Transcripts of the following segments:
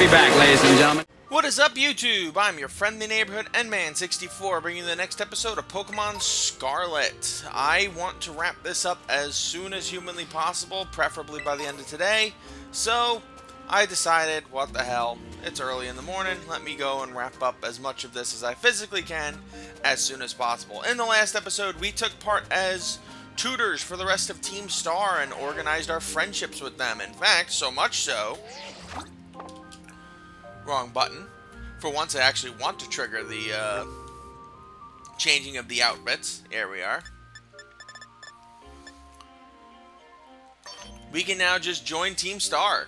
be back, ladies and gentlemen. What is up, YouTube? I'm your friendly neighborhood Endman64, bringing you the next episode of Pokemon Scarlet. I want to wrap this up as soon as humanly possible, preferably by the end of today. So, I decided, what the hell, it's early in the morning, let me go and wrap up as much of this as I physically can as soon as possible. In the last episode, we took part as tutors for the rest of Team Star and organized our friendships with them. In fact, so much so... Wrong button. For once, I actually want to trigger the changing of the outfits. Here we are. We can now just join Team Star.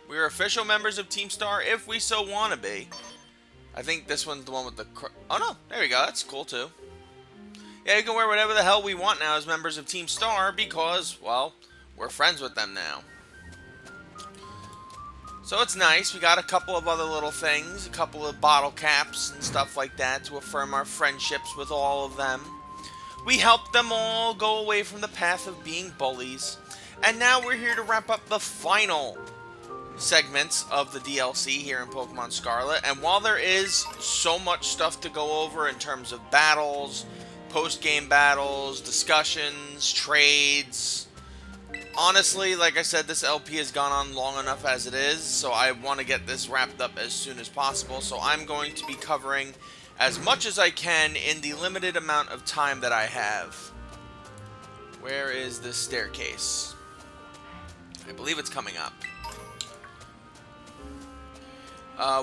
We're official members of Team Star if we so want to be. I think this one's the one with the... Oh no, there we go. That's cool too. Yeah, you can wear whatever the hell we want now as members of Team Star because, well, we're friends with them now. So it's nice. We got a couple of other little things, a couple of bottle caps and stuff like that to affirm our friendships with all of them. We helped them all go away from the path of being bullies. And now we're here to wrap up the final segments of the DLC here in Pokemon Scarlet. And while there is so much stuff to go over in terms of battles, post-game battles, discussions, trades... Honestly, like I said, this LP has gone on long enough as it is, so I want to get this wrapped up as soon as possible. So I'm going to be covering as much as I can in the limited amount of time that I have. Where is this staircase? I believe it's coming up.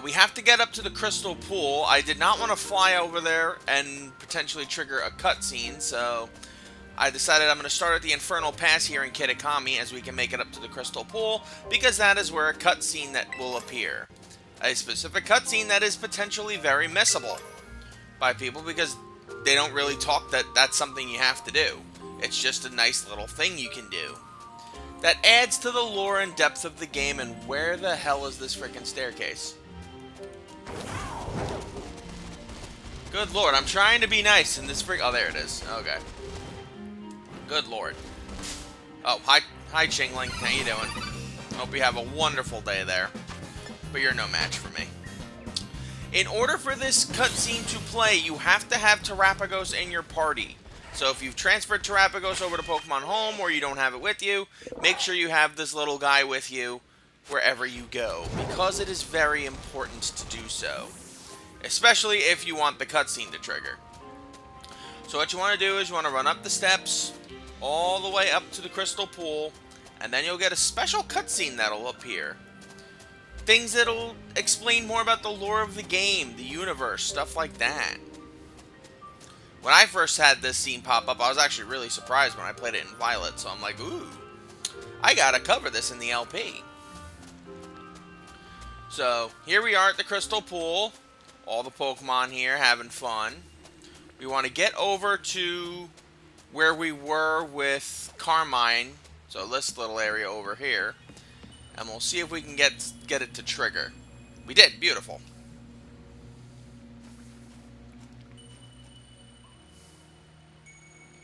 We have to get up to the Crystal Pool. I did not want to fly over there and potentially trigger a cutscene, so... I decided I'm going to start at the Infernal Pass here in Kitakami as we can make it up to the Crystal Pool, because that is where a cutscene that will appear. A specific cutscene that is potentially very missable by people because they don't really talk that that's something you have to do. It's just a nice little thing you can do. That adds to the lore and depth of the game, and where the hell is this freaking staircase? Good lord, I'm trying to be nice in this oh, there it is. Okay. Good lord. Oh, hi Chingling. How you doing? Hope you have a wonderful day there. But you're no match for me. In order for this cutscene to play, you have to have Terapagos in your party. So if you've transferred Terapagos over to Pokemon Home or you don't have it with you, make sure you have this little guy with you wherever you go, because it is very important to do so. Especially if you want the cutscene to trigger. So what you want to do is you want to run up the steps all the way up to the Crystal Pool, and then you'll get a special cutscene that'll appear. Things that'll explain more about the lore of the game, the universe, stuff like that. When I first had this scene pop up, I was actually really surprised when I played it in Violet, so I'm like, ooh, I gotta cover this in the LP. So, here we are at the Crystal Pool, all the Pokemon here having fun. We want to get over to where we were with Carmine, so this little area over here, and we'll see if we can get it to trigger. We did, beautiful.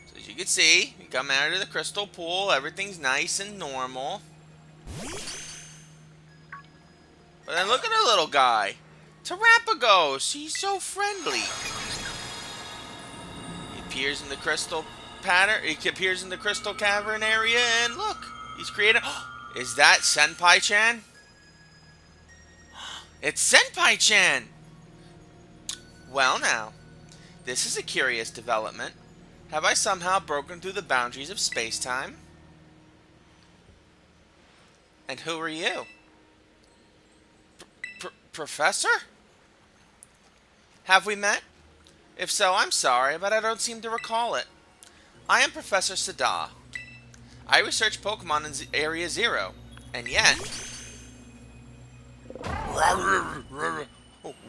So as you can see, we come out of the Crystal Pool, everything's nice and normal. But then look at the little guy, Terapagos, he's so friendly. He appears in the Crystal pattern. He appears in the Crystal Cavern area, and look, he's created. Is that Senpai-chan? It's Senpai-chan. Well, now, this is a curious development. Have I somehow broken through the boundaries of space-time? And who are you? Professor? Have we met? If so, I'm sorry, but I don't seem to recall it. I am Professor Sada. I research Pokemon in Area Zero, and yet...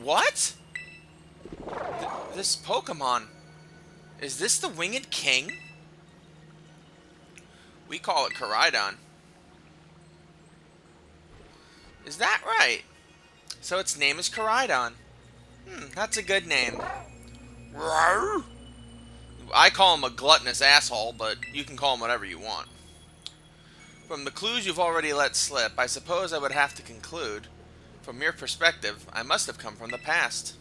What? This Pokemon... Is this the Winged King? We call it Koraidon. Is that right? So its name is Koraidon. That's a good name. I call him a gluttonous asshole, but you can call him whatever you want. From the clues you've already let slip, I suppose I would have to conclude From your perspective, I must have come from the past.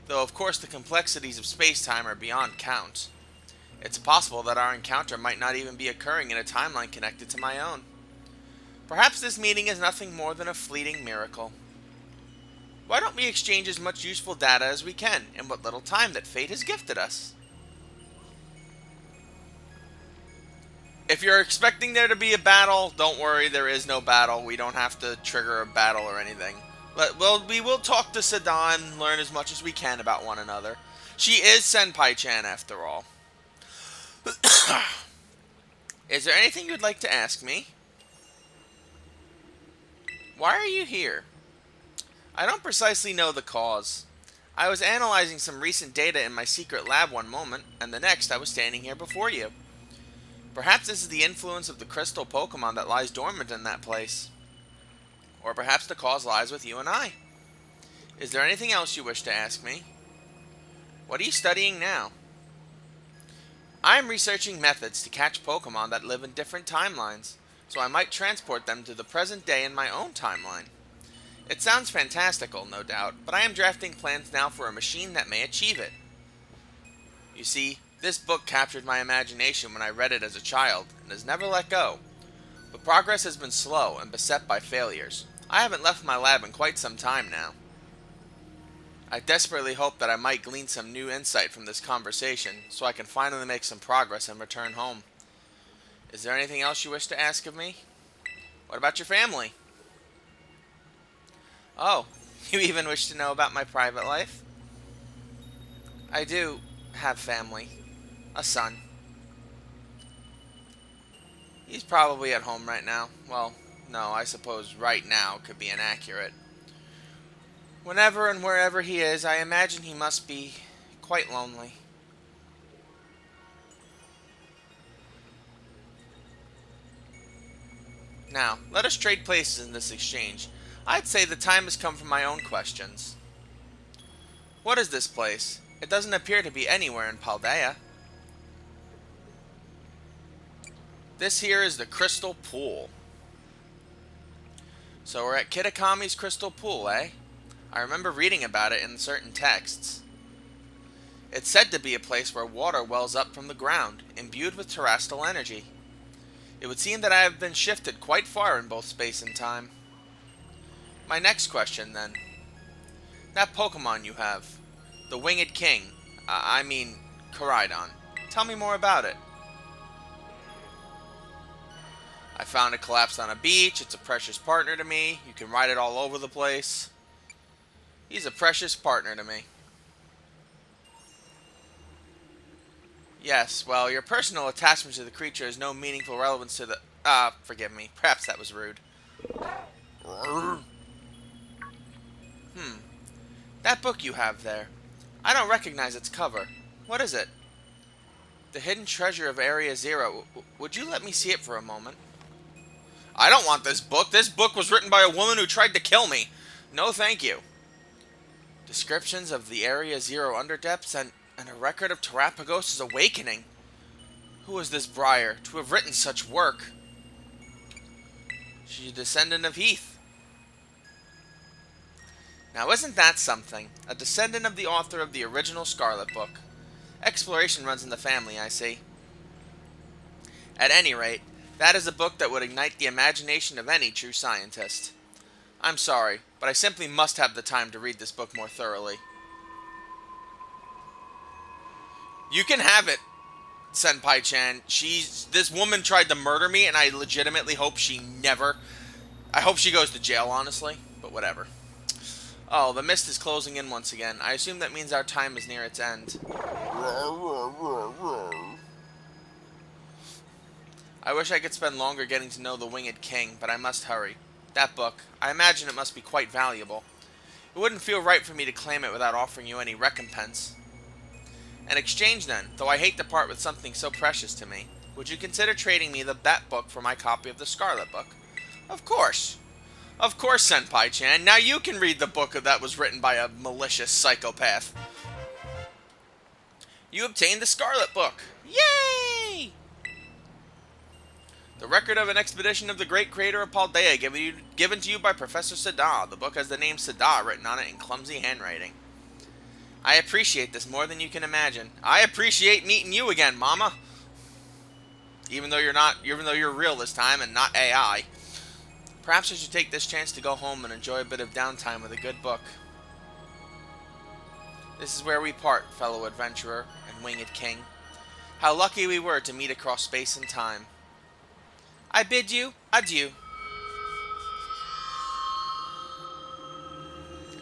Though of course the complexities of space-time are beyond count. It's possible that our encounter might not even be occurring in a timeline connected to my own. Perhaps this meeting is nothing more than a fleeting miracle. Why don't we exchange as much useful data as we can in what little time that fate has gifted us? If you're expecting there to be a battle, don't worry, there is no battle. We don't have to trigger a battle or anything. We will talk to Sedan, learn as much as we can about one another. She is Senpai-chan after all. Is there anything you'd like to ask me? Why are you here? I don't precisely know the cause. I was analyzing some recent data in my secret lab one moment, and the next I was standing here before you. Perhaps this is the influence of the crystal Pokémon that lies dormant in that place. Or perhaps the cause lies with you and I. Is there anything else you wish to ask me? What are you studying now? I am researching methods to catch Pokémon that live in different timelines, so I might transport them to the present day in my own timeline. It sounds fantastical, no doubt, but I am drafting plans now for a machine that may achieve it. You see, this book captured my imagination when I read it as a child, and has never let go. But progress has been slow and beset by failures. I haven't left my lab in quite some time now. I desperately hope that I might glean some new insight from this conversation, so I can finally make some progress and return home. Is there anything else you wish to ask of me? What about your family? Oh, you even wish to know about my private life? I do have family. A son. He's probably at home right now. Well, no, I suppose right now could be inaccurate. Whenever and wherever he is, I imagine he must be quite lonely. Now, let us trade places in this exchange. I'd say the time has come for my own questions. What is this place? It doesn't appear to be anywhere in Paldea. This here is the Crystal Pool. So we're at Kitakami's Crystal Pool, eh? I remember reading about it in certain texts. It's said to be a place where water wells up from the ground, imbued with terrestrial energy. It would seem that I have been shifted quite far in both space and time. My next question, then. That Pokemon you have, the Winged King, Koraidon. Tell me more about it. I found it collapsed on a beach. It's a precious partner to me. You can ride it all over the place. He's a precious partner to me. Yes, well, your personal attachment to the creature has no meaningful relevance to the... forgive me. Perhaps that was rude. That book you have there. I don't recognize its cover. What is it? The Hidden Treasure of Area Zero. Would you let me see it for a moment? I don't want this book. This book was written by a woman who tried to kill me. No, thank you. Descriptions of the Area Zero underdepths and a record of Terapagos' awakening. Who is this Briar to have written such work? She's a descendant of Heath. Now isn't that something? A descendant of the author of the original Scarlet book. Exploration runs in the family, I see. At any rate, that is a book that would ignite the imagination of any true scientist. I'm sorry, but I simply must have the time to read this book more thoroughly. You can have it, Senpai-chan. This woman tried to murder me, and I legitimately hope I hope she goes to jail, honestly, but whatever. Oh, the mist is closing in once again. I assume that means our time is near its end. I wish I could spend longer getting to know the Winged King, but I must hurry. That book, I imagine it must be quite valuable. It wouldn't feel right for me to claim it without offering you any recompense. An exchange then, though I hate to part with something so precious to me. Would you consider trading me that book for my copy of the Scarlet book? Of course. Of course, Senpai-chan. Now you can read the book that was written by a malicious psychopath. You obtained the Scarlet book. Yay! The record of an expedition of the great crater of Paldea, given to you by Professor Sada. The book has the name Sada written on it in clumsy handwriting. I appreciate this more than you can imagine. I appreciate meeting you again, Mama. Even though you're real this time and not AI. Perhaps I should take this chance to go home and enjoy a bit of downtime with a good book. This is where we part, fellow adventurer and winged king. How lucky we were to meet across space and time. I bid you adieu.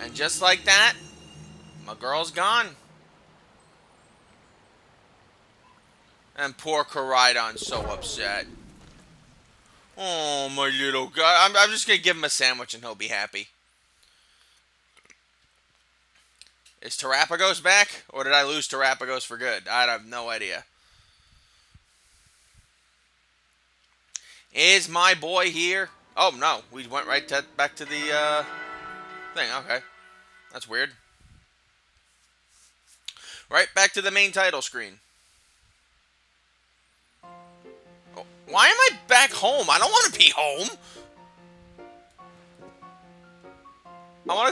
And just like that, my girl's gone. And poor Koraidon's so upset. Oh, my little guy. I'm just going to give him a sandwich and he'll be happy. Is Terapagos back? Or did I lose Terapagos for good? I have no idea. Is my boy here? Oh, no. We went right back to the thing. Okay. That's weird. Right back to the main title screen. Oh, why am I back home? I don't want to be home. I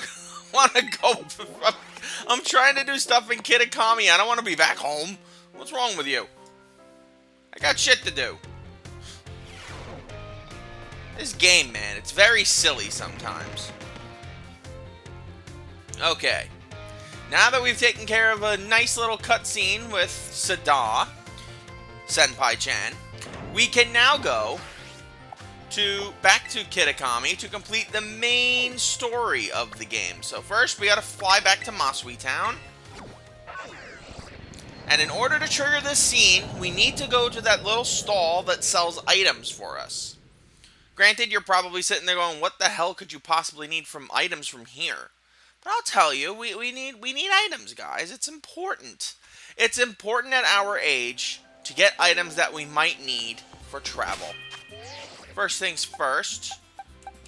want to go. I'm trying to do stuff in Kitakami. I don't want to be back home. What's wrong with you? I got shit to do. This game, man, it's very silly sometimes. Okay. Now that we've taken care of a nice little cutscene with Sada, Senpai-chan, we can now go back to Kitakami to complete the main story of the game. So first, we gotta fly back to Masui Town. And in order to trigger this scene, we need to go to that little stall that sells items for us. Granted, you're probably sitting there going, what the hell could you possibly need from items from here? But I'll tell you, we need items, guys. It's important. It's important at our age to get items that we might need for travel. First things first,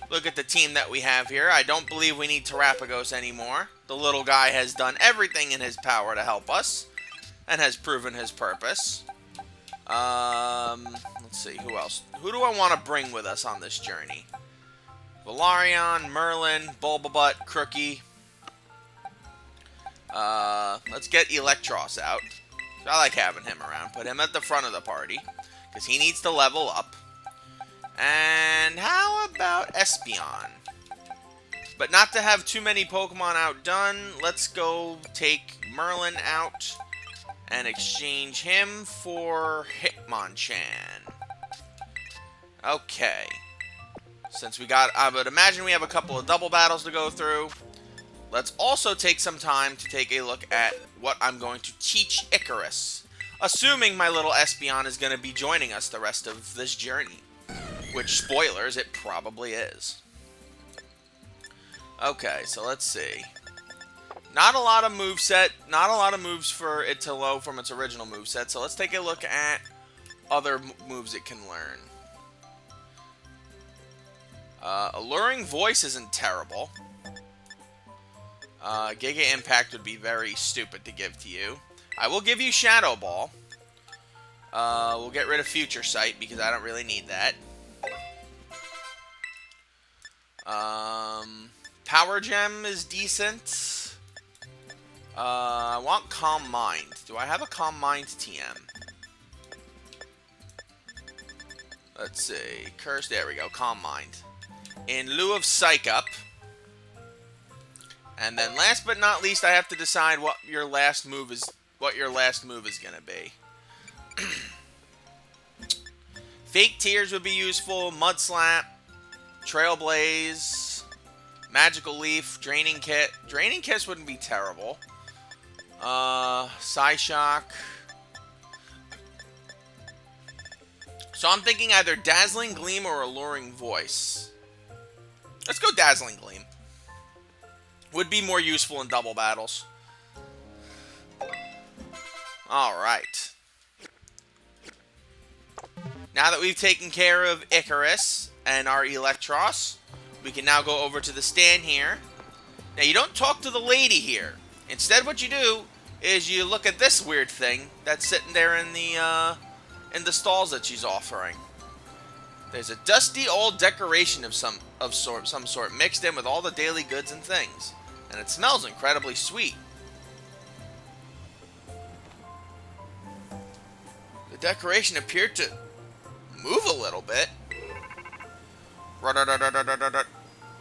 look at the team that we have here. I don't believe we need Terapagos anymore. The little guy has done everything in his power to help us and has proven his purpose. Let's see, who else? Who do I want to bring with us on this journey? Valarion, Merlin, Bulbabutt, Crookie. Let's get Electros out. I like having him around. Put him at the front of the party, because he needs to level up. And how about Espeon? But not to have too many Pokemon outdone, let's go take Merlin out and exchange him for Hitmonchan. Okay. Since I would imagine we have a couple of double battles to go through. Let's also take some time to take a look at what I'm going to teach Icarus. Assuming my little Espeon is going to be joining us the rest of this journey. Which, spoilers, it probably is. Okay, so let's see. Not a lot of moveset, not a lot of moves for it to low from its original moveset, so let's take a look at other moves it can learn. Alluring Voice isn't terrible. Giga Impact would be very stupid to give to you. I will give you Shadow Ball. We'll get rid of Future Sight because I don't really need that. Power Gem is decent. I want Calm Mind. Do I have a Calm Mind TM? Let's see. Curse. There we go. Calm Mind. In lieu of Psych Up. And then last but not least, I have to decide what your last move is. What your last move is gonna be. Fake Tears would be useful. Mud Slap. Trailblaze. Magical Leaf. Draining Kit. Draining Kiss wouldn't be terrible. Psyshock. So I'm thinking either Dazzling Gleam or Alluring Voice. Let's go Dazzling Gleam. Would be more useful in double battles. Alright. Now that we've taken care of Icarus and our Electros, we can now go over to the stand here. Now, you don't talk to the lady here. Instead, what you do is you look at this weird thing that's sitting there in the stalls that she's offering. There's a dusty old decoration of some sort mixed in with all the daily goods and things, and it smells incredibly sweet. The decoration appeared to move a little bit.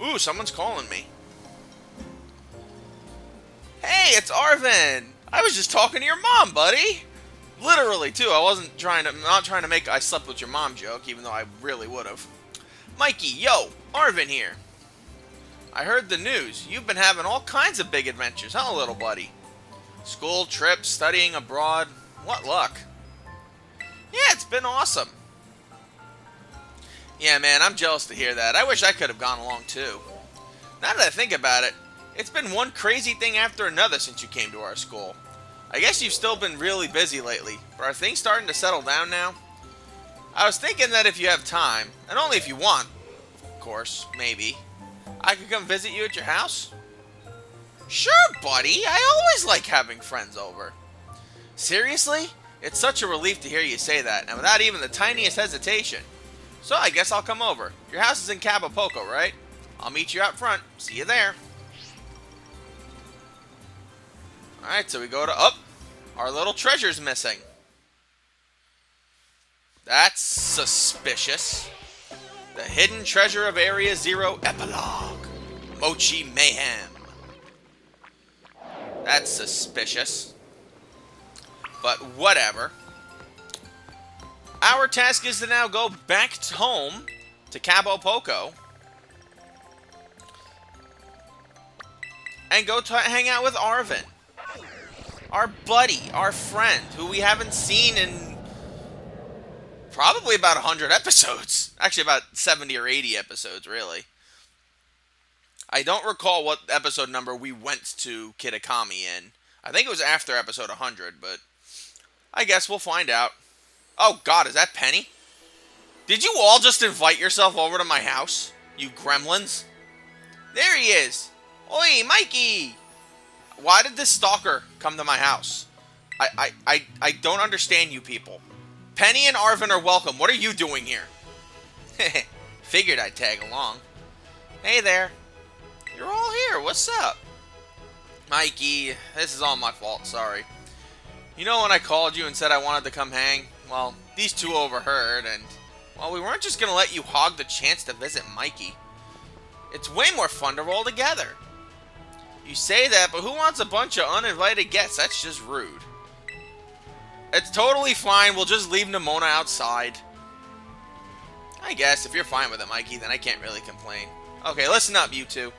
Ooh, someone's calling me. Hey, it's Arvin! I was just talking to your mom, buddy! Literally, too. I'm not trying to make I slept with your mom joke, even though I really would have. Mikey, yo, Arvin here. I heard the news. You've been having all kinds of big adventures, huh, little buddy? School trips, studying abroad. What luck. Yeah, it's been awesome. Yeah, man, I'm jealous to hear that. I wish I could have gone along, too. Now that I think about it, it's been one crazy thing after another since you came to our school. I guess you've still been really busy lately, but are things starting to settle down now? I was thinking that if you have time, and only if you want, of course, maybe, I could come visit you at your house? Sure, buddy. I always like having friends over. Seriously? It's such a relief to hear you say that, and without even the tiniest hesitation. So I guess I'll come over. Your house is in Cabo Poco, right? I'll meet you out front. See you there. Alright, so we go to... Oh! Our little treasure's missing. That's suspicious. The hidden treasure of Area Zero Epilogue. Mochi Mayhem. That's suspicious. But whatever. Our task is to now go back home to Cabo Poco and go hang out with Arvin. Our buddy, our friend, who we haven't seen in probably about 100 episodes. Actually, about 70 or 80 episodes, really. I don't recall what episode number we went to Kitakami in. I think it was after episode 100, but I guess we'll find out. Oh, God, is that Penny? Did you all just invite yourself over to my house, you gremlins? There he is. Oi, Mikey! Why did this stalker come to my house? I don't understand you people. Penny and Arvin are welcome. What are you doing here? Figured I'd tag along. Hey there. You're all here. What's up? Mikey, this is all my fault. Sorry. You know when I called you and said I wanted to come hang? Well, these two overheard and... Well, we weren't just going to let you hog the chance to visit Mikey. It's way more fun to roll together. You say that, but who wants a bunch of uninvited guests? That's just rude. It's totally fine. We'll just leave Nimona outside. I guess. If you're fine with it, Mikey, then I can't really complain. Okay, listen up, you two.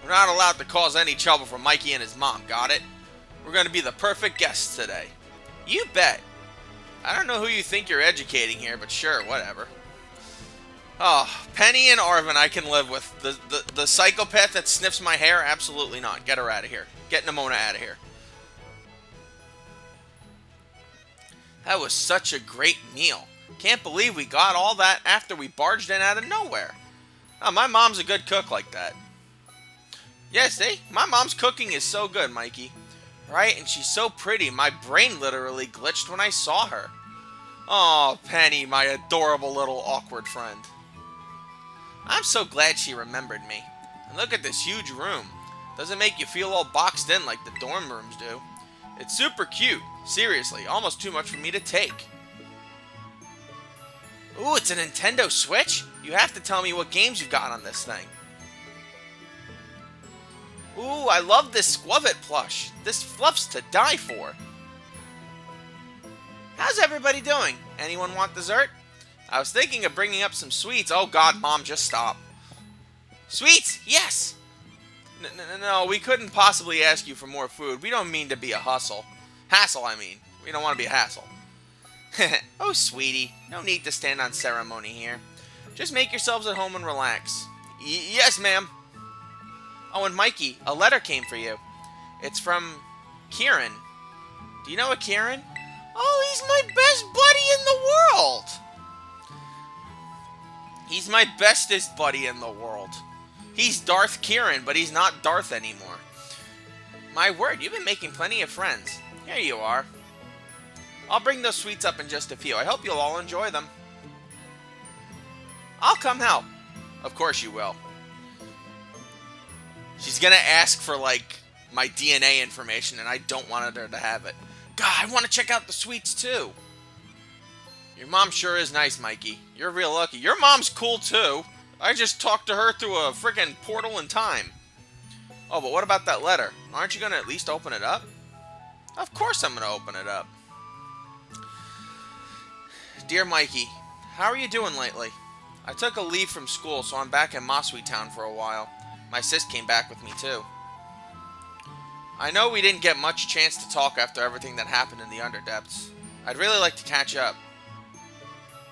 We're not allowed to cause any trouble for Mikey and his mom, got it? We're going to be the perfect guests today. You bet. I don't know who you think you're educating here, but sure, whatever. Oh, Penny and Arvin I can live with. The psychopath that sniffs my hair? Absolutely not. Get her out of here. Get Nimona out of here. That was such a great meal. Can't believe we got all that after we barged in out of nowhere. Oh, my mom's a good cook like that. Yeah, see? My mom's cooking is so good, Mikey. Right? And she's so pretty. My brain literally glitched when I saw her. Oh, Penny, my adorable little awkward friend. I'm so glad she remembered me. And look at this huge room. Doesn't make you feel all boxed in like the dorm rooms do. It's super cute. Seriously, almost too much for me to take. Ooh, it's a Nintendo Switch? You have to tell me what games you've got on this thing. Ooh, I love this Squavit plush. This fluff's to die for. How's everybody doing? Anyone want dessert? I was thinking of bringing up some sweets. Oh God, Mom, just stop. Sweets, yes! No, we couldn't possibly ask you for more food. We don't mean to be a hustle. Hassle, I mean. We don't want to be a hassle. Oh, sweetie. No need to stand on ceremony here. Just make yourselves at home and relax. Yes, ma'am. Oh, and Mikey, a letter came for you. It's from Kieran. Do you know a Kieran? Oh, he's my best buddy in the world. He's my bestest buddy in the world. He's Darth Kieran, but he's not Darth anymore. My word, you've been making plenty of friends. Here you are. I'll bring those sweets up in just a few. I hope you'll all enjoy them. I'll come help. Of course you will. She's gonna ask for, like, my DNA information, and I don't want her to have it. God, I want to check out the sweets, too. Your mom sure is nice, Mikey. You're real lucky. Your mom's cool, too. I just talked to her through a freaking portal in time. Oh, but what about that letter? Aren't you gonna at least open it up? Of course I'm gonna open it up. Dear Mikey, how are you doing lately? I took a leave from school, so I'm back in Masui Town for a while. My sis came back with me, too. I know we didn't get much chance to talk after everything that happened in the Underdepths. I'd really like to catch up.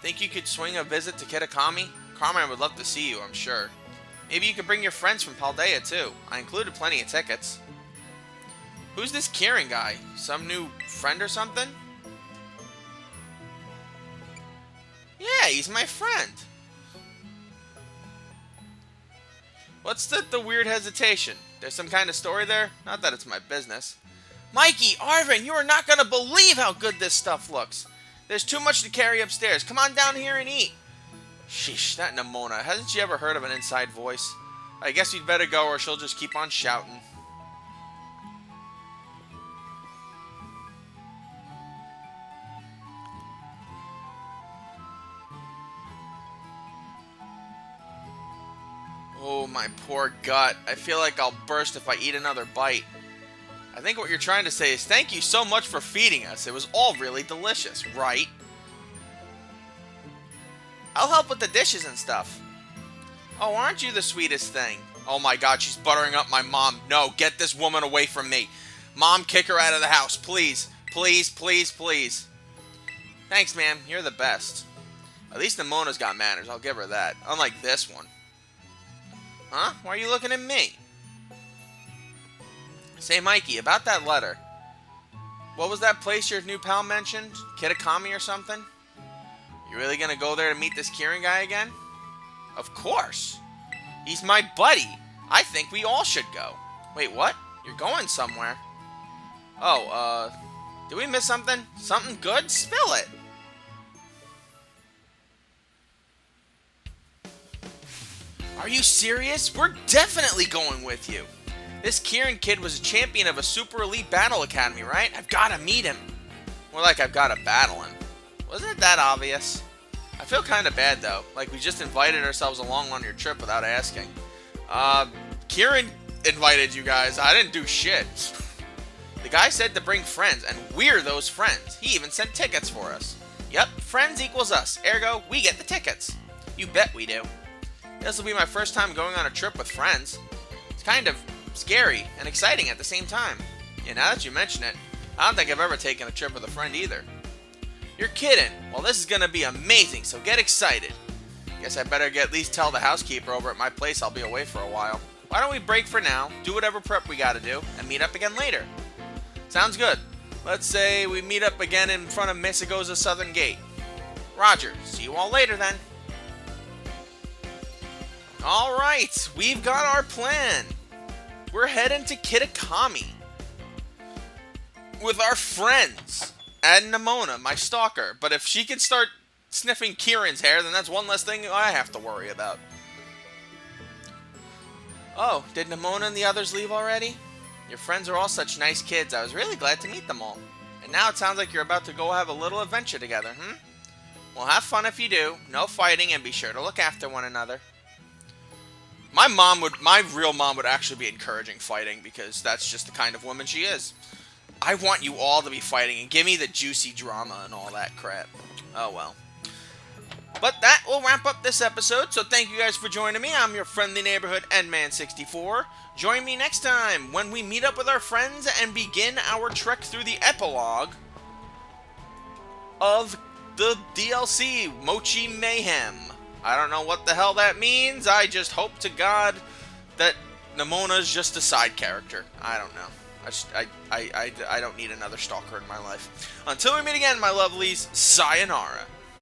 Think you could swing a visit to Kitakami? Carmine would love to see you, I'm sure. Maybe you could bring your friends from Paldea, too. I included plenty of tickets. Who's this Kieran guy? Some new friend or something? Yeah, he's my friend. What's the weird hesitation? There's some kind of story there? Not that it's my business. Mikey, Arvin, you are not going to believe how good this stuff looks. There's too much to carry upstairs. Come on down here and eat. Sheesh, that Nimona. Hasn't she ever heard of an inside voice? I guess you'd better go or she'll just keep on shouting. Oh, my poor gut. I feel like I'll burst if I eat another bite. I think what you're trying to say is thank you so much for feeding us. It was all really delicious, right? I'll help with the dishes and stuff. Oh, aren't you the sweetest thing? Oh my god, she's buttering up my mom. No, get this woman away from me. Mom, kick her out of the house, please. Please, please, please. Thanks, ma'am. You're the best. At least Nimona's got manners. I'll give her that. Unlike this one. Huh? Why are you looking at me? Say, Mikey, about that letter. What was that place your new pal mentioned? Kitakami or something? You really gonna go there to meet this Kieran guy again? Of course. He's my buddy. I think we all should go. Wait, what? You're going somewhere. Oh, did we miss something? Something good? Spill it. Are you serious? We're definitely going with you. This Kieran kid was a champion of a super elite battle academy, right? I've got to meet him. More like I've got to battle him. Wasn't it that obvious? I feel kind of bad, though. Like we just invited ourselves along on your trip without asking. Kieran invited you guys. I didn't do shit. The guy said to bring friends, and we're those friends. He even sent tickets for us. Yep, friends equals us. Ergo, we get the tickets. You bet we do. This will be my first time going on a trip with friends. It's kind of scary and exciting at the same time. Yeah, now that you mention it, I don't think I've ever taken a trip with a friend either. You're kidding. Well, this is going to be amazing, so get excited. Guess I better at least tell the housekeeper over at my place I'll be away for a while. Why don't we break for now, do whatever prep we gotta do, and meet up again later? Sounds good. Let's say we meet up again in front of Misagoza's southern gate. Roger. See you all later then. Alright, we've got our plan. We're heading to Kitakami with our friends and Nimona, my stalker. But if she can start sniffing Kieran's hair, then that's one less thing I have to worry about. Oh, did Nimona and the others leave already? Your friends are all such nice kids. I was really glad to meet them all. And now it sounds like you're about to go have a little adventure together, Well, have fun if you do. No fighting, and be sure to look after one another. My real mom would actually be encouraging fighting because that's just the kind of woman she is. I want you all to be fighting and give me the juicy drama and all that crap. Oh well. But that will wrap up this episode, so thank you guys for joining me. I'm your friendly neighborhood Endman64. Join me next time when we meet up with our friends and begin our trek through the epilogue of the DLC, Mochi Mayhem. I don't know what the hell that means. I just hope to God that Nimona's just a side character. I don't know. I don't need another stalker in my life. Until we meet again, my lovelies, sayonara.